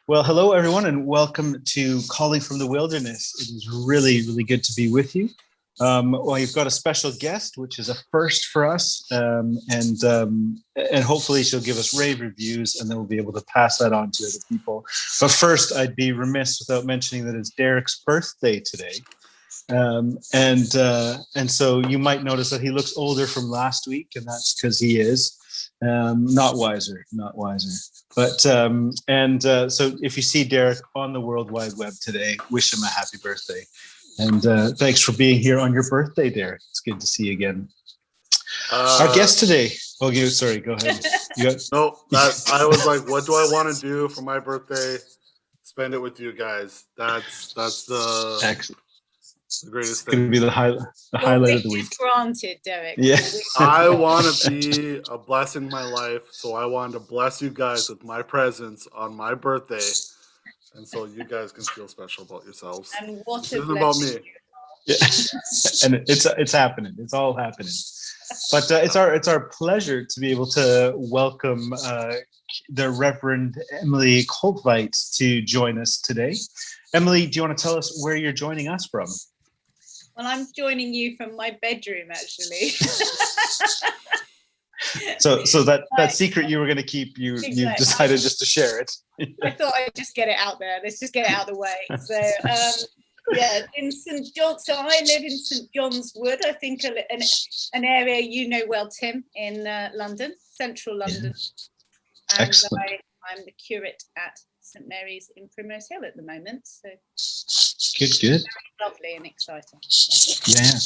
Well, hello, everyone, and welcome to Calling from the Wilderness. It is really, really good to be with you. Well, you've got a special guest, which is a first for us, and hopefully she'll give us rave reviews, and then we'll be able to pass that on to other people. But first, I'd be remiss without mentioning that it's Derek's birthday today. And so you might notice that he looks older from last week, and that's because he is not wiser. But so if you see Derek on the World Wide Web today, wish him a happy birthday. And thanks for being here on your birthday, Derek. It's good to see you again. Our guest today. Oh, sorry, go ahead. I was like, what do I want to do for my birthday? Spend it with you guys. That's the Excellent. The greatest thing. It's going to be the highlight of the week. Granted, Derek. Yeah. I want to be a blessing in my life, so I wanted to bless you guys with my presence on my birthday, and so you guys can feel special about yourselves. And what this isn't about me. Yeah. And it's happening. It's all happening. But it's our pleasure to be able to welcome the Revd Emily Kolltveit to join us today. Emily, do you want to tell us where you're joining us from? Well, I'm joining you from my bedroom, actually. so that secret you were going to keep, you decided just to share it. I thought I'd just get it out there. Let's just get it out of the way. So, in St. John. So I live in St. John's Wood. I think an area you know well, Tim, in London, central London. Yeah. And excellent. I'm the curate at St. Mary's in Primrose Hill at the moment. So good. Very lovely and exciting. Yeah.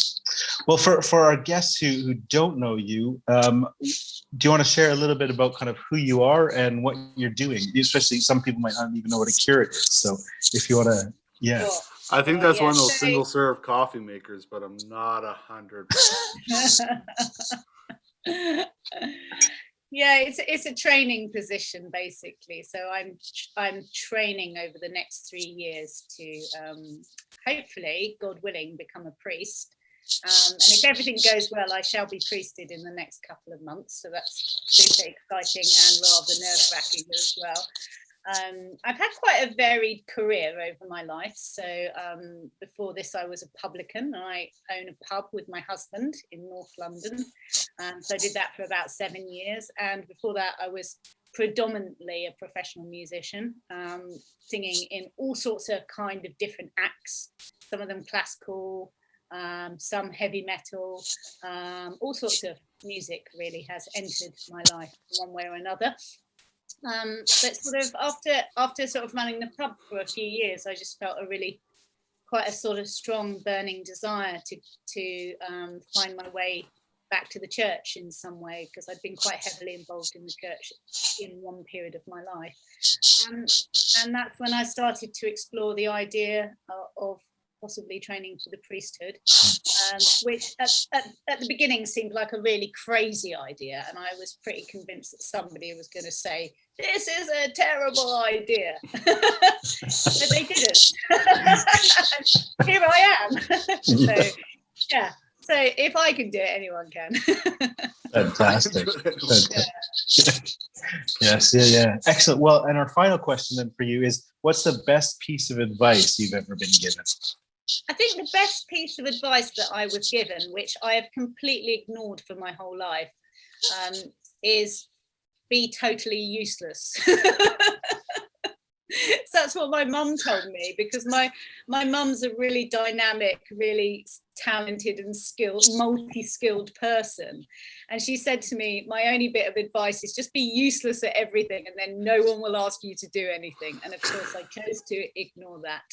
Well, for our guests who don't know you, do you want to share a little bit about kind of who you are and what you're doing? Especially some people might not even know what a curate is. So if you want to, Sure. I think that's one of those single serve coffee makers, but I'm not 100%. Yeah, it's a training position basically. So I'm training over the next 3 years to hopefully, God willing, become a priest. And if everything goes well, I shall be priested in the next couple of months. So that's super exciting and rather nerve-wracking as well. I've had quite a varied career over my life. So before this, I was a publican. I own a pub with my husband in North London. So I did that for about 7 years. And before that, I was predominantly a professional musician, singing in all sorts of kind of different acts, some of them classical, some heavy metal, all sorts of music really has entered my life one way or another. But sort of after sort of running the pub for a few years, I just felt quite a sort of strong burning desire to find my way back to the church in some way, because I'd been quite heavily involved in the church in one period of my life. And that's when I started to explore the idea of possibly training for the priesthood, which at the beginning seemed like a really crazy idea. And I was pretty convinced that somebody was going to say, this is a terrible idea. But they didn't. Here I am. So if I can do it, anyone can. Fantastic. Yes, yeah. Excellent. Well, and our final question then for you is, what's the best piece of advice you've ever been given? I think the best piece of advice that I was given, which I have completely ignored for my whole life, is be totally useless. So that's what my mum told me, because my mum's a really dynamic, really talented and multi-skilled person. And she said to me, my only bit of advice is just be useless at everything, and then no one will ask you to do anything. And of course, I chose to ignore that.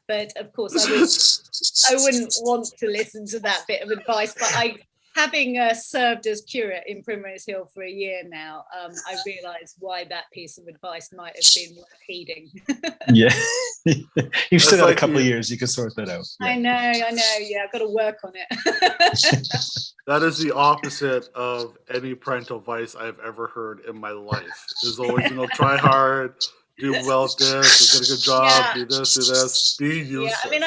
But of course, I wouldn't want to listen to that bit of advice. But having served as curate in Primrose Hill for a year now, I realised why that piece of advice might have been worth heeding. Yeah, you've still got a couple of years. You can sort that out. Yeah. I know. Yeah, I've got to work on it. That is the opposite of any parental advice I've ever heard in my life. There's always, try hard, do well at this, get a good job, do this, be useless. Yeah, I mean,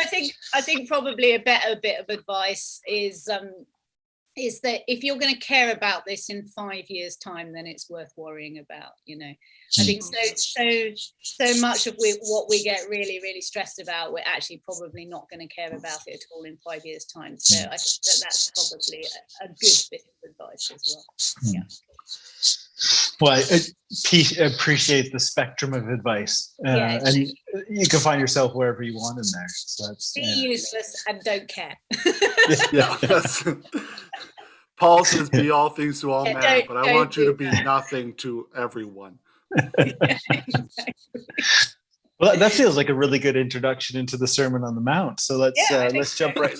I think probably a better bit of advice is is that if you're going to care about this in 5 years' time, then it's worth worrying about, you know. I think so much of what we get really, really stressed about, we're actually probably not going to care about it at all in 5 years' time. So I think that's probably a good bit of advice as well. Yeah. Well, I appreciate the spectrum of advice, and you can find yourself wherever you want in there. So that's be useless and don't care. Yeah. Paul says, "Be all things to all men," but I want you to be nothing to everyone. Exactly. Well, that feels like a really good introduction into the Sermon on the Mount. So let's jump right.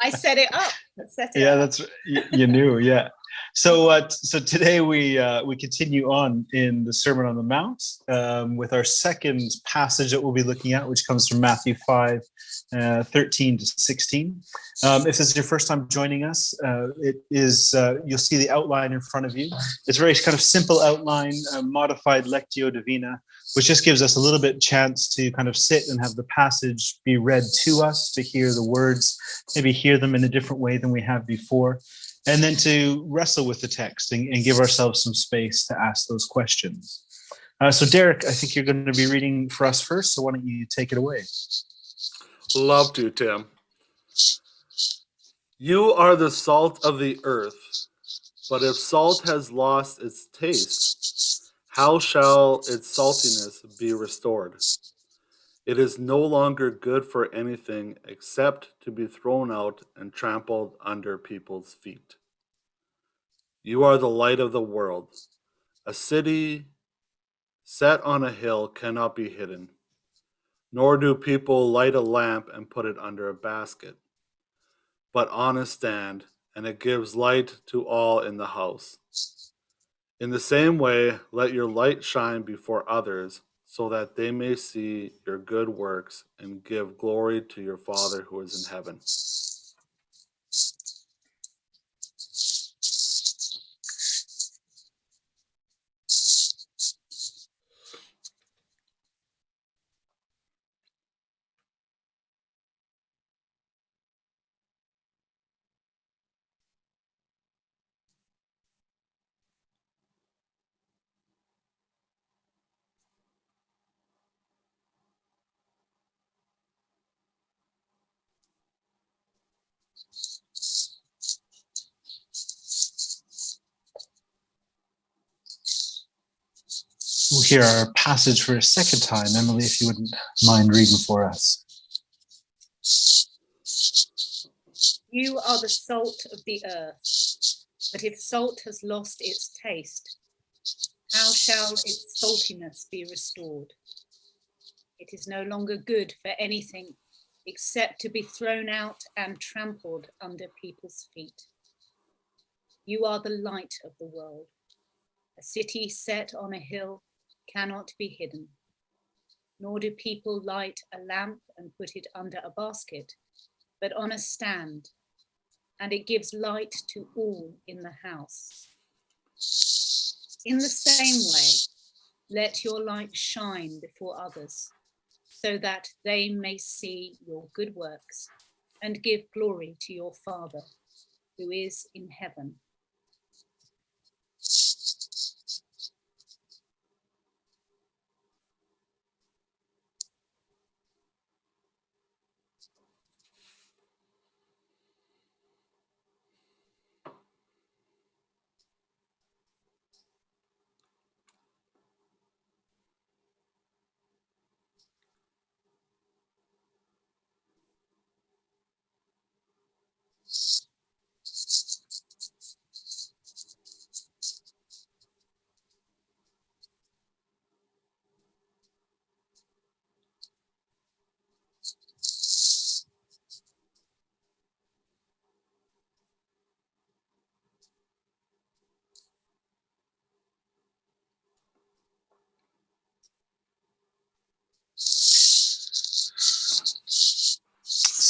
I set it up. That's you knew, yeah. So today we continue on in the Sermon on the Mount with our second passage that we'll be looking at, which comes from Matthew 5, 13 to 16. If this is your first time joining us, it is you'll see the outline in front of you. It's a very kind of simple outline, modified Lectio Divina, which just gives us a little bit chance to kind of sit and have the passage be read to us, to hear the words, maybe hear them in a different way than we have before, and then to wrestle with the text and give ourselves some space to ask those questions. So Derek, I think you're going to be reading for us first, so why don't you take it away? Love to, Tim. You are the salt of the earth, but if salt has lost its taste, how shall its saltiness be restored? It is no longer good for anything except to be thrown out and trampled under people's feet. You are the light of the world. A city set on a hill cannot be hidden, nor do people light a lamp and put it under a basket, but on a stand, and it gives light to all in the house. In the same way, let your light shine before others, so that they may see your good works and give glory to your Father who is in heaven. We'll hear our passage for a second time. Emily, if you wouldn't mind reading for us. You are the salt of the earth, but if salt has lost its taste, how shall its saltiness be restored? It is no longer good for anything except to be thrown out and trampled under people's feet. You are the light of the world. A city set on a hill cannot be hidden, nor do people light a lamp and put it under a basket, but on a stand, and it gives light to all in the house. In the same way, let your light shine before others, so that they may see your good works and give glory to your Father who is in heaven.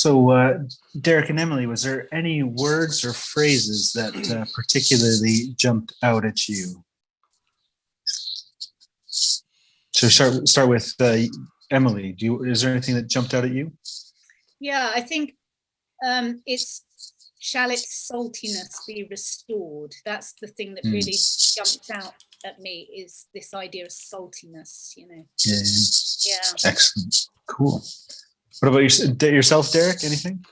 So, Derek and Emily, was there any words or phrases that particularly jumped out at you? So start with Emily. Is there anything that jumped out at you? Yeah, I think it's shall its saltiness be restored? That's the thing that really jumped out at me, is this idea of saltiness, you know. Yeah. Excellent. Cool. What about yourself, Derek? Anything?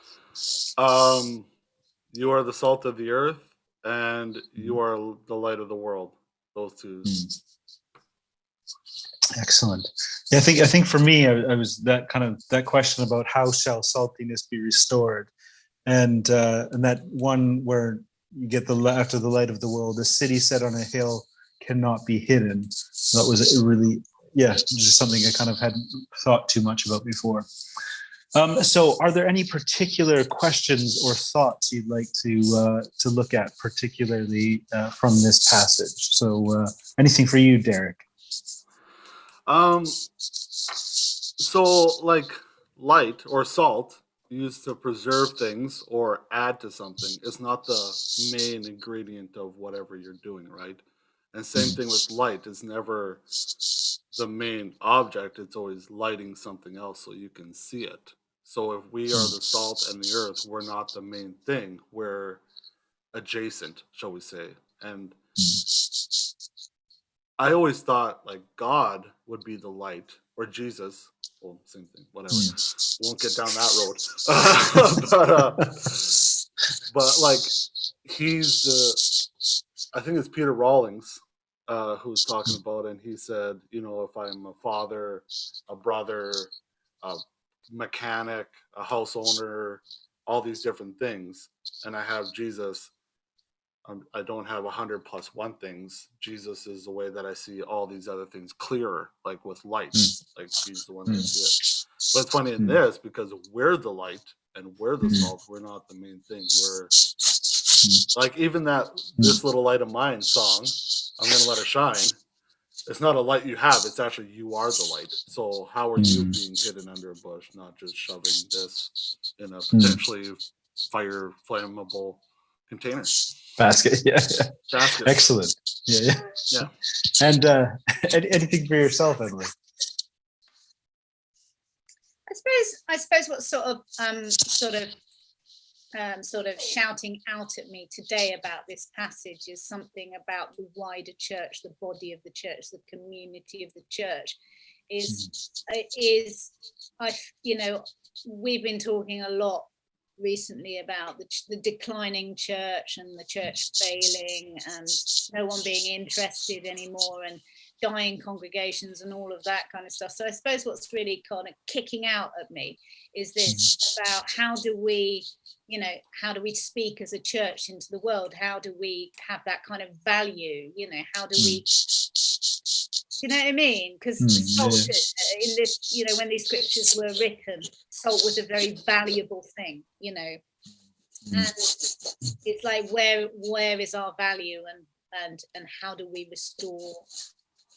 You are the salt of the earth, and you are the light of the world. Those two. Excellent. Yeah, I think for me, I was that question about how shall saltiness be restored, and that one where you get after the light of the world, a city set on a hill cannot be hidden. That was really, just something I kind of hadn't thought too much about before. So are there any particular questions or thoughts you'd like to look at, particularly from this passage? So anything for you, Derek? So like light or salt used to preserve things or add to something is not the main ingredient of whatever you're doing, right? And same thing with light, is never the main object. It's always lighting something else so you can see it. So if we are the salt and the earth, we're not the main thing. We're adjacent, shall we say. And I always thought like God would be the light, or Jesus. Well, same thing, whatever. Won't get down that road. But like, he's the, I think it's Peter Rawlings who's talking about it, and he said, you know, if I'm a father, a brother, a mechanic, a house owner, all these different things, and I have Jesus, I don't have 100+1 things. Jesus is the way that I see all these other things clearer, like with light. Like he's the one that I see it. But it's funny in this, because we're the light and we're the salt. We're not the main thing. We're like, even that This Little Light of Mine song, I'm gonna let it shine. It's not a light you have. It's actually, you are the light. So how are you being hidden under a bush, not just shoving this in a potentially fire flammable container? Basket. Basket. Excellent. Yeah. And anything for yourself, Emily? I suppose what's sort of shouting out at me today about this passage is something about the wider church, the body of the church, the community of the church. We've been talking a lot recently about the declining church and the church failing and no one being interested anymore and dying congregations and all of that kind of stuff. So I suppose what's really kind of kicking out at me is this about how do we speak as a church into the world? How do we have that kind of value? How do we, you know what I mean? Because salt in this, when these scriptures were written, salt was a very valuable thing, and it's like, where is our value, and how do we restore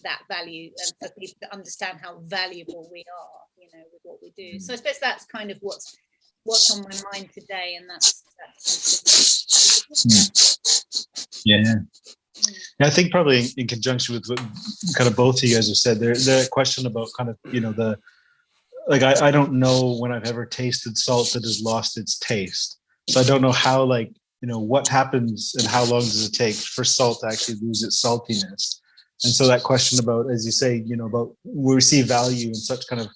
that value, and for people to understand how valuable we are, with what we do. So I suppose that's kind of what's on my mind today, and that's I think probably in conjunction with what kind of both of you guys have said, the question about kind of, I don't know when I've ever tasted salt that has lost its taste. So I don't know how, what happens and how long does it take for salt to actually lose its saltiness. And so that question about, as you say, about we see value in such kind of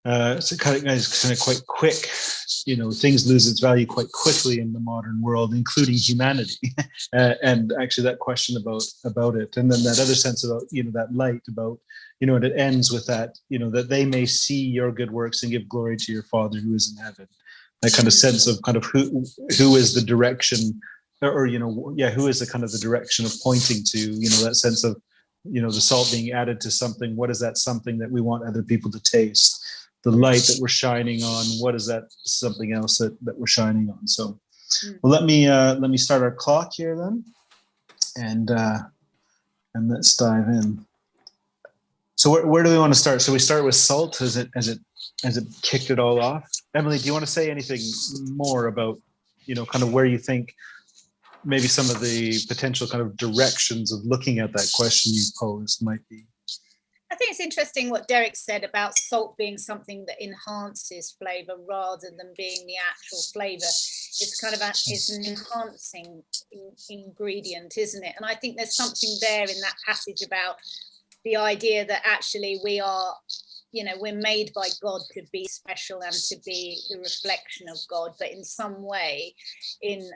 kind of quite quick, things lose its value quite quickly in the modern world, including humanity. And actually that question about it, and then that other sense about, that light about, and it ends with that, that they may see your good works and give glory to your Father who is in heaven. That kind of sense of kind of who is the direction, or who is the kind of the direction of pointing to, that sense of, the salt being added to something. What is that something that we want other people to taste? The light that we're shining on, what is that something else that we're shining on? So, well, let me start our clock here then, and let's dive in. So where do we want to start? So we start with salt as it kicked it all off. Emily, do you want to say anything more about, kind of where you think maybe some of the potential kind of directions of looking at that question you posed might be? I think it's interesting what Derek said about salt being something that enhances flavour rather than being the actual flavour. It's kind of it's an enhancing ingredient, isn't it? And I think there's something there in that passage about the idea that actually we are, we're made by God to be special and to be the reflection of God, but in some way in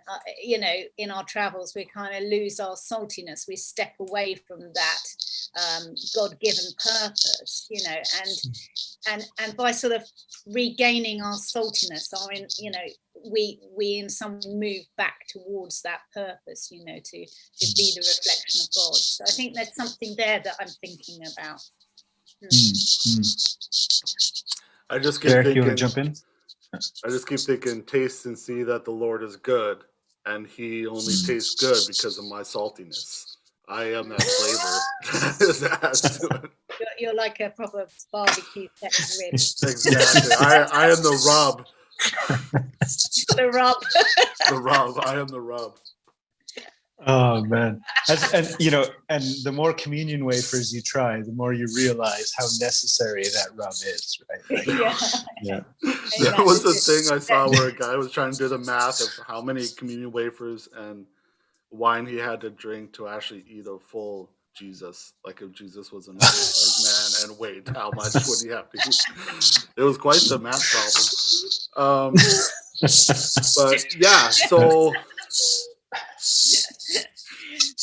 our travels we kind of lose our saltiness, we step away from that God-given purpose, and by sort of regaining our saltiness, we in some way move back towards that purpose, to be the reflection of God. So I think there's something there that I'm thinking about. I just keep Derek, thinking, you want to jump in? I just keep thinking, taste and see that the Lord is good, and He only tastes good because of my saltiness. I am that flavor that is added to it. You're like a proper barbecue set of ribs. Exactly. I am the rub. The rub. The rub. I am the rub. Oh man, and the more communion wafers you try, the more you realize how necessary that rub is, right? Yeah. There was a thing I saw where a guy was trying to do the math of how many communion wafers and wine he had to drink to actually eat a full Jesus. Like if Jesus was an oversized man and weighed, how much would he have to eat? It was quite the math problem. But yeah, so.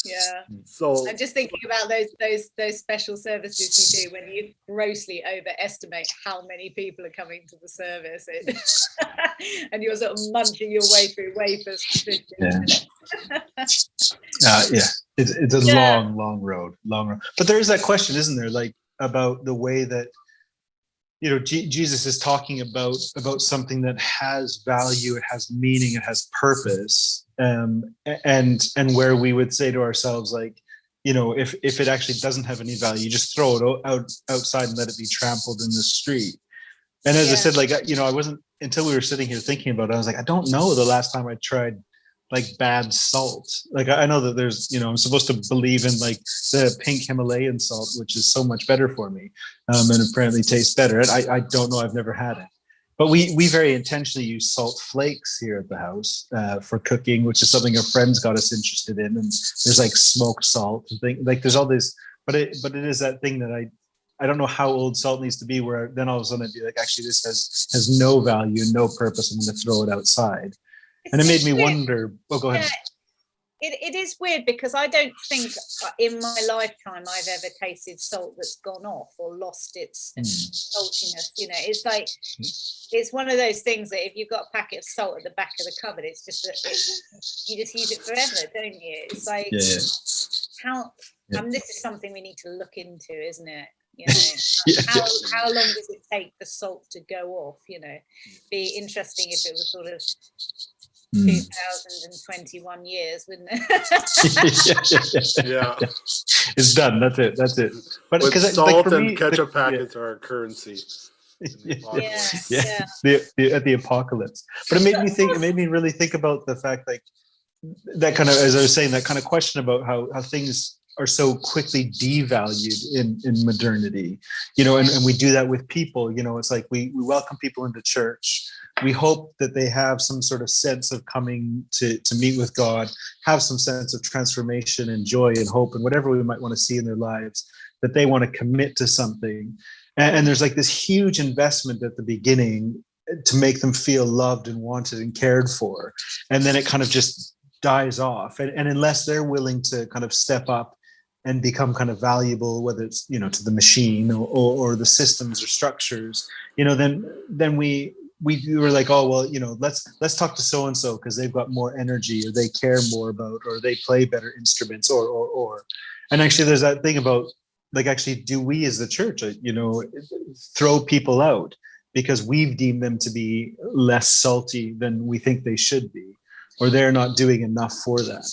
Yeah. So I'm just thinking about those special services you do when you grossly overestimate how many people are coming to the service, and you're sort of munching your way through wafers for 15 minutes. It's a long road. But there is that question, isn't there, like about the way that Jesus is talking about something that has value, it has meaning, it has purpose, and where we would say to ourselves, like, if it actually doesn't have any value, you just throw it outside and let it be trampled in the street. And as I said, like, I wasn't, until we were sitting here thinking about it, I was like, I don't know the last time I tried like bad salt. Like I know that there's, I'm supposed to believe in like the pink Himalayan salt, which is so much better for me, and apparently tastes better. And I don't know, I've never had it. But we very intentionally use salt flakes here at the house for cooking, which is something our friends got us interested in. And there's like smoked salt and things, like there's all this, but it is that thing that I don't know how old salt needs to be where then all of a sudden I'd be like, actually this has no value, no purpose, I'm going to throw it outside. And it made me wonder. Oh, go ahead. It is weird because I don't think in my lifetime I've ever tasted salt that's gone off or lost its saltiness. It's like, it's one of those things that if you've got a packet of salt at the back of the cupboard, it's just that you just use it forever, don't you? It's like, this is something we need to look into, isn't it? How long does it take the salt to go off? Be interesting if it was sort of 2021 years, wouldn't it? Yeah, it's done. That's it. But because salt and ketchup packets are our currency. At the apocalypse. But it made me think. It made me really think about the fact, like that kind of, as I was saying, that kind of question about how things are so quickly devalued in modernity, and we do that with people. It's like we welcome people into church. We hope that they have some sort of sense of coming to meet with God, have some sense of transformation and joy and hope and whatever we might want to see in their lives, that they want to commit to something. And there's like this huge investment at the beginning to make them feel loved and wanted and cared for. And then it kind of just dies off. And unless they're willing to kind of step up and become kind of valuable, whether it's, to the machine or the systems or structures, then we were like, oh, well, let's talk to so-and-so because they've got more energy or they care more about, or they play better instruments or. And actually there's that thing about, like, actually, do we as the church, throw people out because we've deemed them to be less salty than we think they should be, or they're not doing enough for that?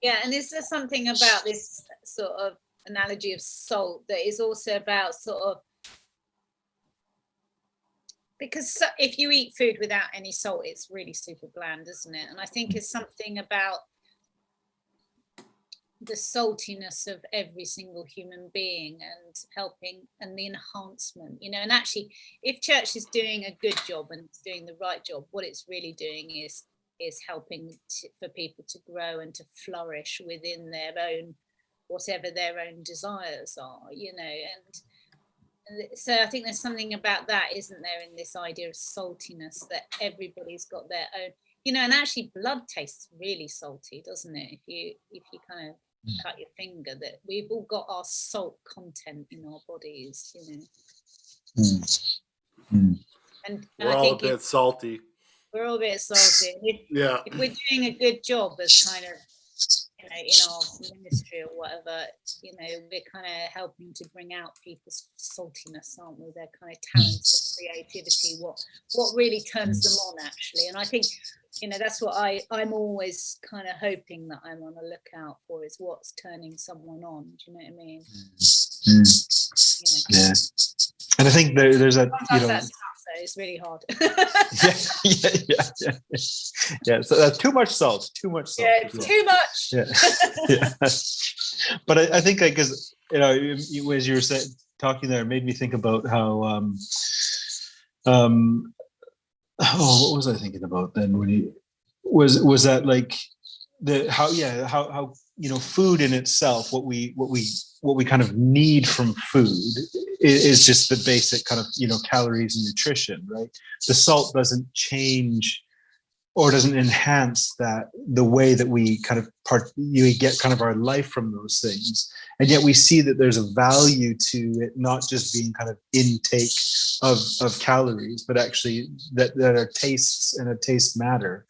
Yeah, and is there something about this sort of analogy of salt that is also about sort of, because if you eat food without any salt, it's really super bland, isn't it? And I think it's something about the saltiness of every single human being and helping and the enhancement, you know. And actually, if church is doing a good job and it's doing the right job, what it's really doing is helping for people to grow and to flourish within their own, whatever their own desires are, you know. And so I think there's something about that, isn't there, in this idea of saltiness, that everybody's got their own, you know. And actually blood tastes really salty, doesn't it, if you kind of cut your finger, that we've all got our salt content in our bodies, you know. And We're I all a think bit salty. we're all a bit salty. Yeah. If we're doing a good job as kind of, you know, in our ministry or whatever, you know, we're kind of helping to bring out people's saltiness, aren't we? Their kind of talents and creativity, what really turns them on, actually. And I think, you know, that's what I'm always kind of hoping that I'm on the lookout for, is what's turning someone on. Do you know what I mean? You know. Yeah. And I think there's a, you know, that's tough, though. It's really hard. yeah. So that's too much salt. Yeah, it's too much. Yeah. But I think, I guess, you know, as you were talking there, it made me think about how what was I thinking about then, when he was that, like, how you know, food in itself, what we kind of need from food is just the basic kind of, you know, calories and nutrition, right? The salt doesn't change or doesn't enhance that, the way that we kind of you get kind of our life from those things. And yet we see that there's a value to it, not just being kind of intake of calories, but actually that our tastes and our taste matter.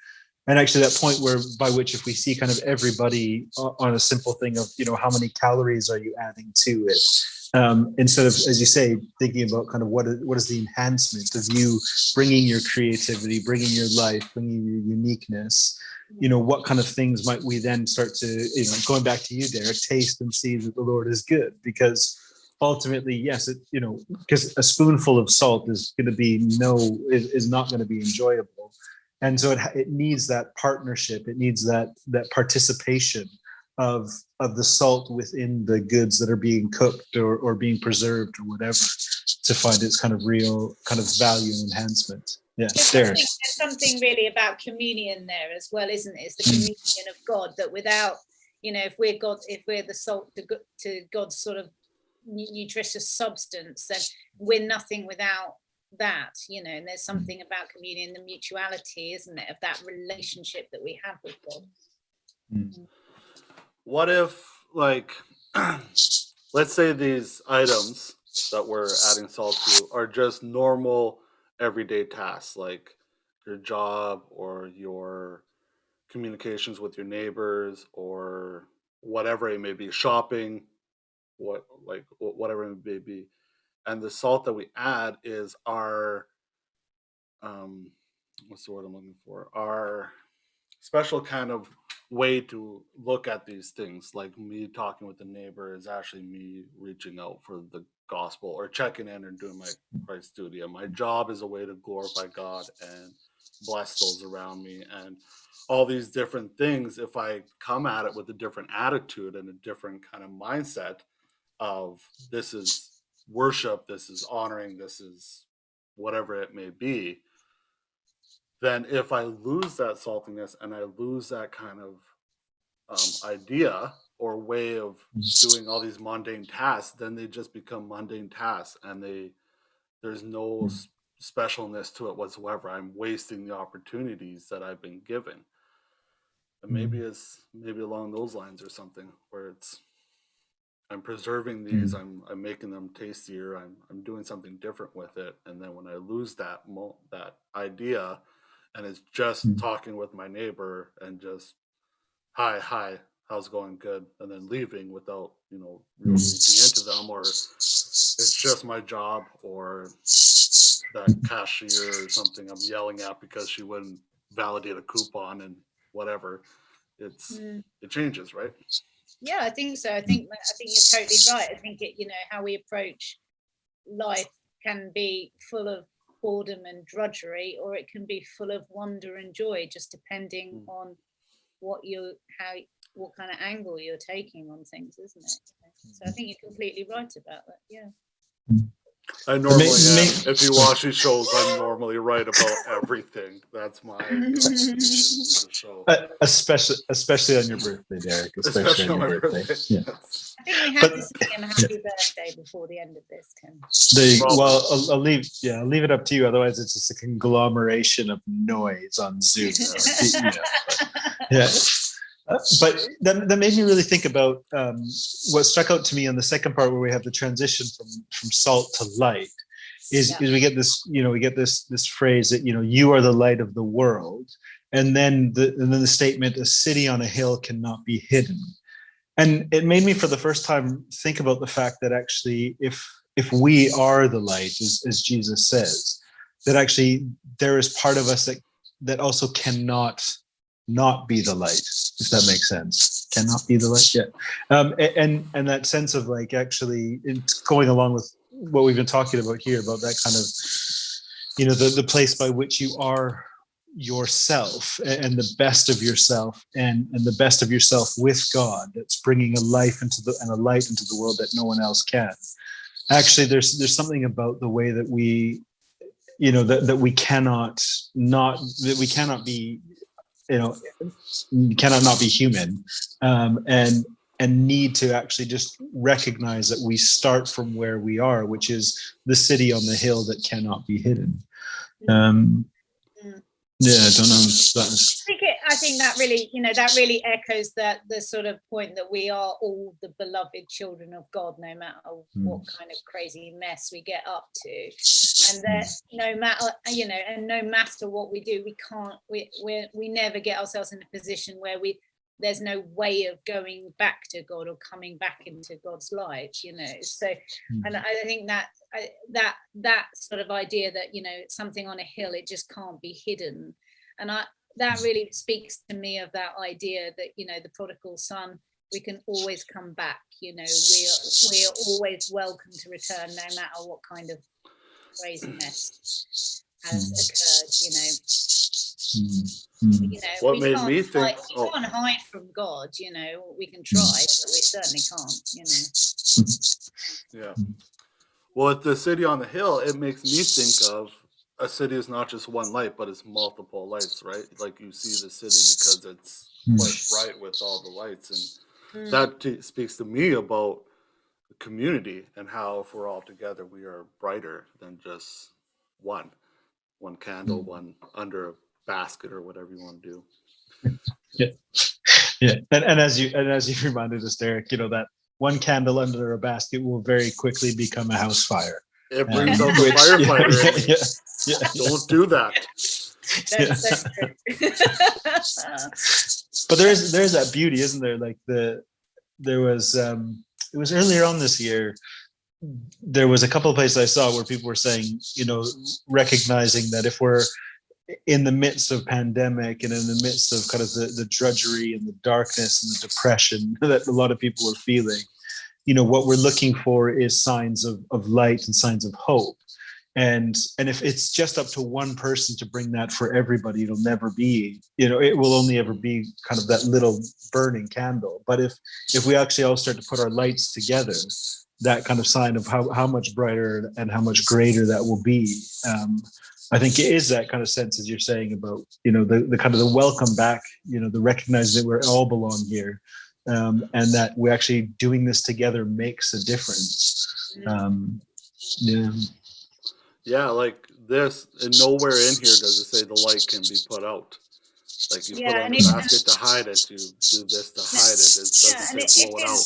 And actually that point by which, if we see kind of everybody on a simple thing of, you know, how many calories are you adding to it, instead of, as you say, thinking about kind of what is the enhancement of you bringing your creativity, bringing your life, bringing your uniqueness, you know, what kind of things might we then start to, you know, going back to you, Derek, taste and see that the Lord is good. Because ultimately, yes, it, you know, because a spoonful of salt is going to be is not going to be enjoyable. And so it needs that partnership. It needs that participation of the salt within the goods that are being cooked or being preserved or whatever, to find its kind of real kind of value and enhancement. Yeah, there's something really about communion there as well, isn't it? It's the communion of God, that without, you know, if we're the salt to God's sort of nutritious substance, then we're nothing without that, you know. And there's something about communion, the mutuality, isn't it, of that relationship that we have with God. What if, like, let's say these items that we're adding salt to are just normal everyday tasks, like your job or your communications with your neighbors or whatever it may be, shopping, whatever it may be. And the salt that we add is our what's the word I'm looking for? Our special kind of way to look at these things. Like me talking with the neighbor is actually me reaching out for the gospel or checking in and doing my Christ duty. And my job is a way to glorify God and bless those around me. And all these different things, if I come at it with a different attitude and a different kind of mindset of, this is worship, this is honoring, this is whatever it may be, then if I lose that saltiness and I lose that kind of idea or way of doing all these mundane tasks, then they just become mundane tasks, and there's no specialness to it whatsoever. I'm wasting the opportunities that I've been given. And maybe along those lines or something, where it's, I'm preserving these, I'm making them tastier, I'm doing something different with it, and then when I lose that idea, and it's just talking with my neighbor and just hi, how's it going, good, and then leaving without, you know, really reaching into them, or it's just my job, or that cashier or something I'm yelling at because she wouldn't validate a coupon and whatever. It changes, right? Yeah, I think so. I think you're totally right. I think it, you know, how we approach life can be full of boredom and drudgery, or it can be full of wonder and joy, just depending on what kind of angle you're taking on things, isn't it? So I think you're completely right about that. Yeah. I normally am. If you watch these shows, I'm normally right about everything. That's my contribution to the show. Especially on your birthday, Derek. Especially on your birthday. Yeah. I think we have to sing him happy birthday before the end of this, Tim. Well, I'll leave it up to you. Otherwise, it's just a conglomeration of noise on Zoom. Yeah. But that made me really think about what struck out to me on the second part, where we have the transition from salt to light. Is we get this phrase that you are the light of the world, and then the statement, a city on a hill cannot be hidden. And it made me, for the first time, think about the fact that actually, if we are the light, as Jesus says, that actually there is part of us that also cannot not be the light, if that makes sense. Cannot be the light. Yeah. And that sense of like, actually, it's going along with what we've been talking about here, about that kind of, the place by which you are yourself, and the best of yourself, and the best of yourself with God, that's bringing a life and a light into the world that no one else can. Actually, there's something about the way that we, that we cannot be, cannot not be human, and need to actually just recognize that we start from where we are, which is the city on the hill that cannot be hidden. Yeah, I don't know. I think that really echoes the sort of point that we are all the beloved children of God, no matter what kind of crazy mess we get up to, and that no matter what we do, we never get ourselves in a position where there's no way of going back to God or coming back into God's light, So, and I think that sort of idea that, something on a hill, it just can't be hidden. And that really speaks to me of that idea that, the prodigal son, we can always come back, we are always welcome to return, no matter what kind of craziness has occurred, What made me think? We can't hide from God, we can try, but we certainly can't, Yeah. Well, at the city on the hill, it makes me think of a city is not just one light, but it's multiple lights, right? Like you see the city because it's quite bright with all the lights, and that speaks to me about the community and how, if we're all together, we are brighter than just one candle, one under a basket, or whatever you want to do. Yeah. And as you reminded us, Derek, that one candle under a basket will very quickly become a house fire. It brings out the firefighter. Don't do that. But there's that beauty, isn't there? Like there was it was earlier on this year. There was a couple of places I saw where people were saying, recognizing that if we're in the midst of pandemic and in the midst of kind of the drudgery and the darkness and the depression that a lot of people were feeling, what we're looking for is signs of light and signs of hope. And if it's just up to one person to bring that for everybody, it'll never be, it will only ever be kind of that little burning candle. But if we actually all start to put our lights together, that kind of sign of how much brighter and how much greater that will be. I think it is that kind of sense, as you're saying, about, the kind of the welcome back, the recognizing that we all belong here, and that we're actually doing this together makes a difference. Yeah, like this, and nowhere in here does it say the light can be put out. Like you put on the basket to hide it, you do this to hide it. It doesn't say blow it out.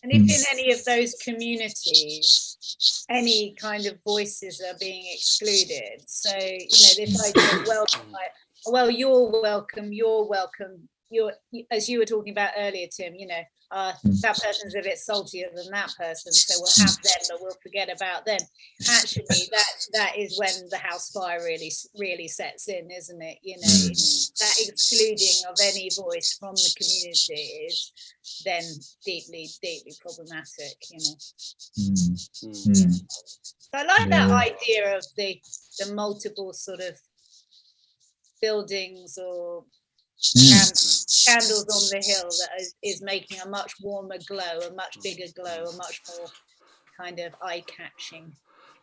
And if in any of those communities, any kind of voices are being excluded, so, this idea of well, you're welcome, as you were talking about earlier, Tim, that person's a bit saltier than that person, so we'll have them, but we'll forget about them. Actually, that is when the house fire really sets in, isn't it? That excluding of any voice from the community is then deeply, deeply problematic. So I like that idea of the multiple sort of buildings or candles on the hill that is making a much warmer glow, a much bigger glow, a much more kind of eye-catching.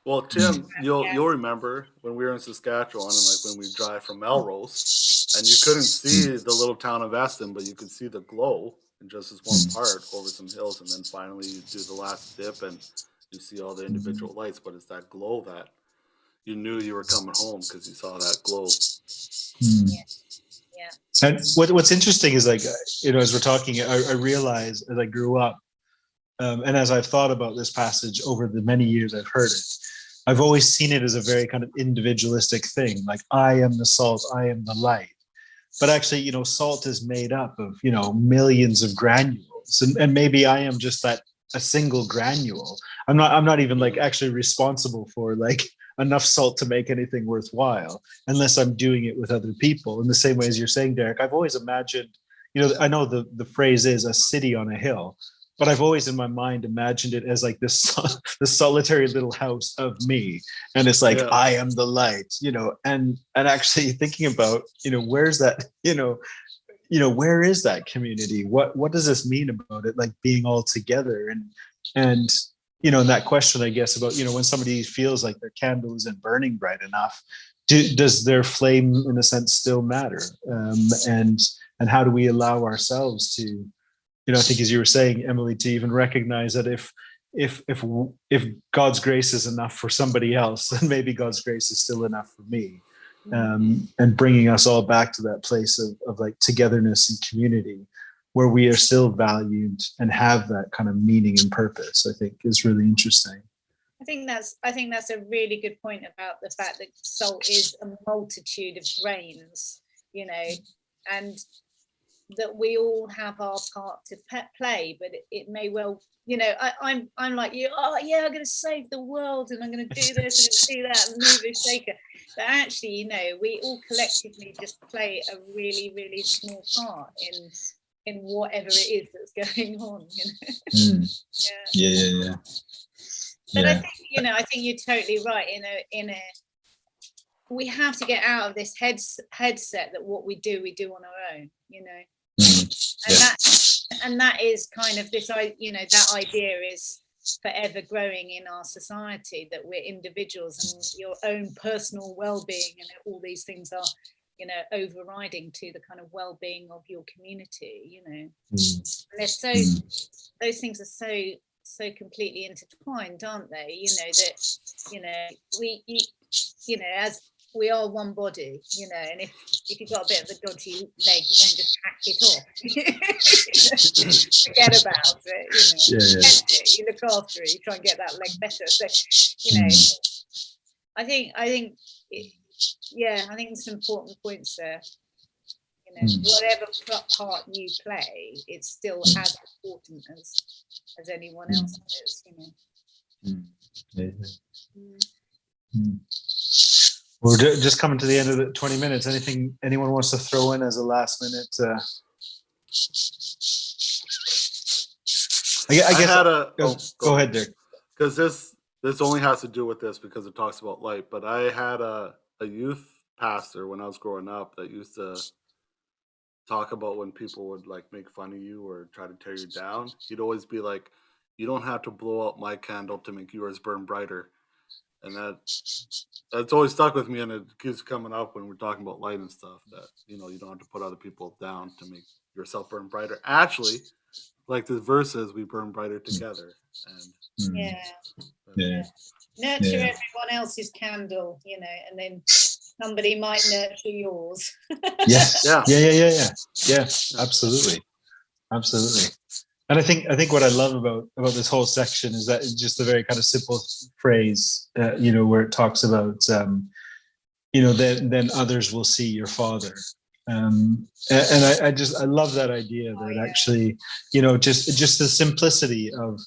Well, Tim, you'll remember when we were in Saskatchewan and like when we drive from Melrose, and you couldn't see the little town of Eston, but you could see the glow in just this one part over some hills, and then finally you do the last dip and you see all the individual lights, but it's that glow that you knew you were coming home because you saw that glow. Yeah. And what's interesting is, like, as we're talking, I realize as I grew up, and as I've thought about this passage over the many years I've heard it, I've always seen it as a very kind of individualistic thing. Like, I am the salt, I am the light. But actually, salt is made up of, millions of granules. And maybe I am just a single granule. I'm not even like actually responsible for like enough salt to make anything worthwhile unless I'm doing it with other people. In the same way as you're saying, Derek, I've always imagined, I know the phrase is a city on a hill, but I've always in my mind imagined it as like this solitary little house of me. And it's like, I am the light, and actually thinking about, where's that, where is that community? What does this mean about it? Like being all together and and that question, I guess, about, when somebody feels like their candle isn't burning bright enough, does their flame in a sense still matter? And how do we allow ourselves to, I think, as you were saying, Emily, to even recognize that if God's grace is enough for somebody else, then maybe God's grace is still enough for me. And bringing us all back to that place of like togetherness and community, where we are still valued and have that kind of meaning and purpose, I think is really interesting. I think that's a really good point about the fact that salt is a multitude of grains, and that we all have our part to play, but it may well, I'm like you, I'm going to save the world and I'm going to do this and do that and move a shaker. But actually, we all collectively just play a really, really small part in whatever it is that's going on. Yeah. But I think you're totally right. We have to get out of this headset that what we do on our own. And that is kind of this, that idea is forever growing in our society, that we're individuals and your own personal well-being and all these things are, overriding to the kind of well-being of your community, and they're so, those things are so completely intertwined, aren't they? That, as we are one body, and if you've got a bit of a dodgy leg, you don't just hack it off. Forget about it. You look after it, you try and get that leg better. So, I think some important points there. Whatever part you play, it's still as important as anyone else is. We're just coming to the end of the 20 minutes. Anything anyone wants to throw in as a last minute? I guess. Go ahead, Derek. Because this only has to do with this because it talks about light. But I had a youth pastor when I was growing up that used to talk about when people would like make fun of you or try to tear you down. He'd always be like, "You don't have to blow out my candle to make yours burn brighter." And that's always stuck with me, and it keeps coming up when we're talking about light and stuff, that, you don't have to put other people down to make yourself burn brighter. Actually, like the verse says, we burn brighter together. And nurture everyone else's candle, and then somebody might nurture yours. Yeah, absolutely. And I think what I love about this whole section is that it's just a very kind of simple phrase, where it talks about, then others will see your Father. And I love that idea that actually, just the simplicity of,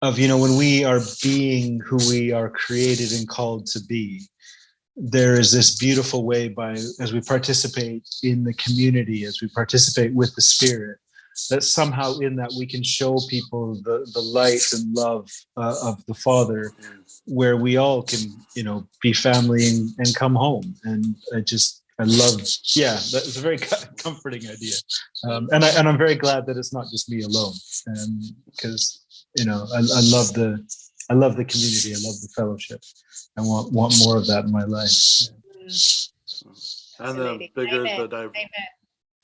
when we are being who we are created and called to be, there is this beautiful way as we participate in the community, as we participate with the Spirit, that somehow in that we can show people the light and love of the Father, where we all can, be family and come home. And I just love, yeah, that's a very comforting idea. And I'm very glad that it's not just me alone, because I love the community, I love the fellowship. I want more of that in my life. And the bigger Amen. the Amen.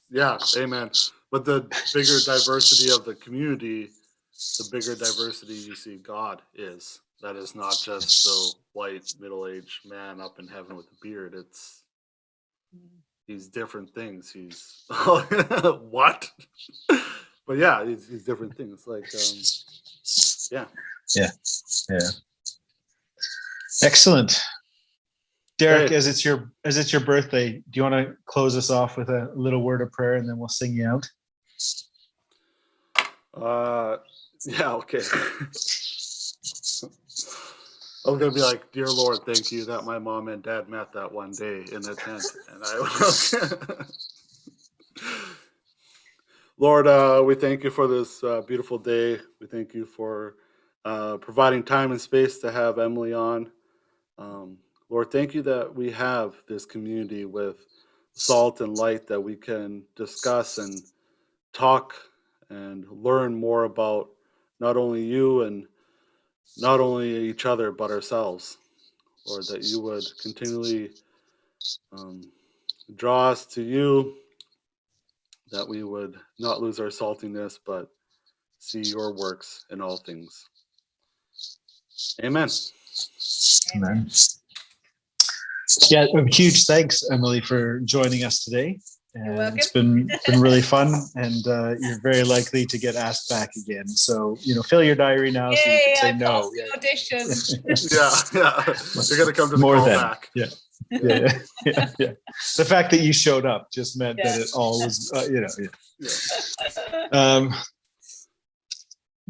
yeah, amen. But the bigger diversity of the community, the bigger diversity you see God is. That is not just the white middle-aged man up in heaven with a beard. He's different things. He's what? But yeah, he's different things. Like Yeah. Excellent. Derek, Great. as it's your birthday, do you want to close us off with a little word of prayer, and then we'll sing you out? Yeah, okay. I'm gonna be like, dear Lord, thank you that my mom and dad met that one day in a tent, and Lord, we thank you for this beautiful day. We thank you for providing time and space to have Emily on. Lord, thank you that we have this community with salt and light that we can discuss and talk and learn more about not only you and not only each other, but ourselves. Lord, that you would continually draw us to you, that we would not lose our saltiness, but see your works in all things. Amen. Amen. Yeah, huge thanks, Emily, for joining us today. You're welcome. It's been really fun, and you're very likely to get asked back again. So fill your diary now, so you can say no. The audition. Yeah. You're gonna come to the More call than back. Yeah. The fact that you showed up just meant that it all was,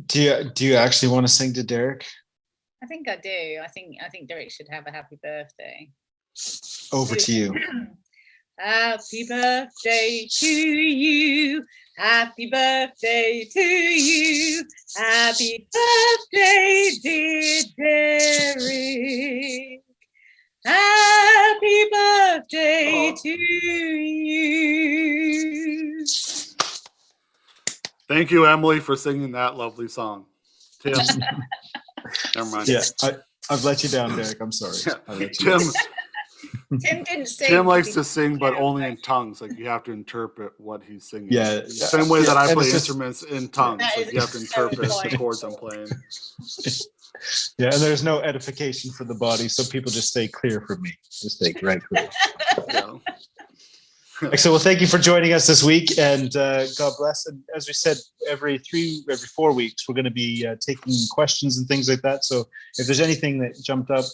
Do you actually want to sing to Derek? I think I do. I think Derek should have a happy birthday. Over to you. Happy birthday to you. Happy birthday to you. Happy birthday, dear Derek. Happy birthday to you. Thank you, Emily, for singing that lovely song. Tim. Never mind. Yeah, I've let you down, Derek. I'm sorry. Tim didn't sing. Tim likes to sing, but only in tongues. Like you have to interpret what he's singing. Yeah. Same way that I play just instruments in tongues. Like you have to interpret the chords I'm playing. Yeah, and there's no edification for the body, so people just stay clear from me. Just stay right clear. Yeah. So, well, thank you for joining us this week, and God bless. And as we said, every 4 weeks, we're going to be taking questions and things like that. So if there's anything that jumped up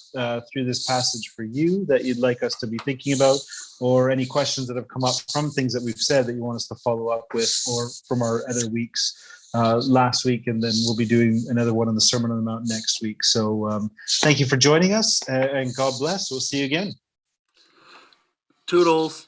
through this passage for you that you'd like us to be thinking about, or any questions that have come up from things that we've said that you want us to follow up with, or from our other weeks last week, and then we'll be doing another one on the Sermon on the Mount next week. So thank you for joining us, and God bless. We'll see you again. Toodles.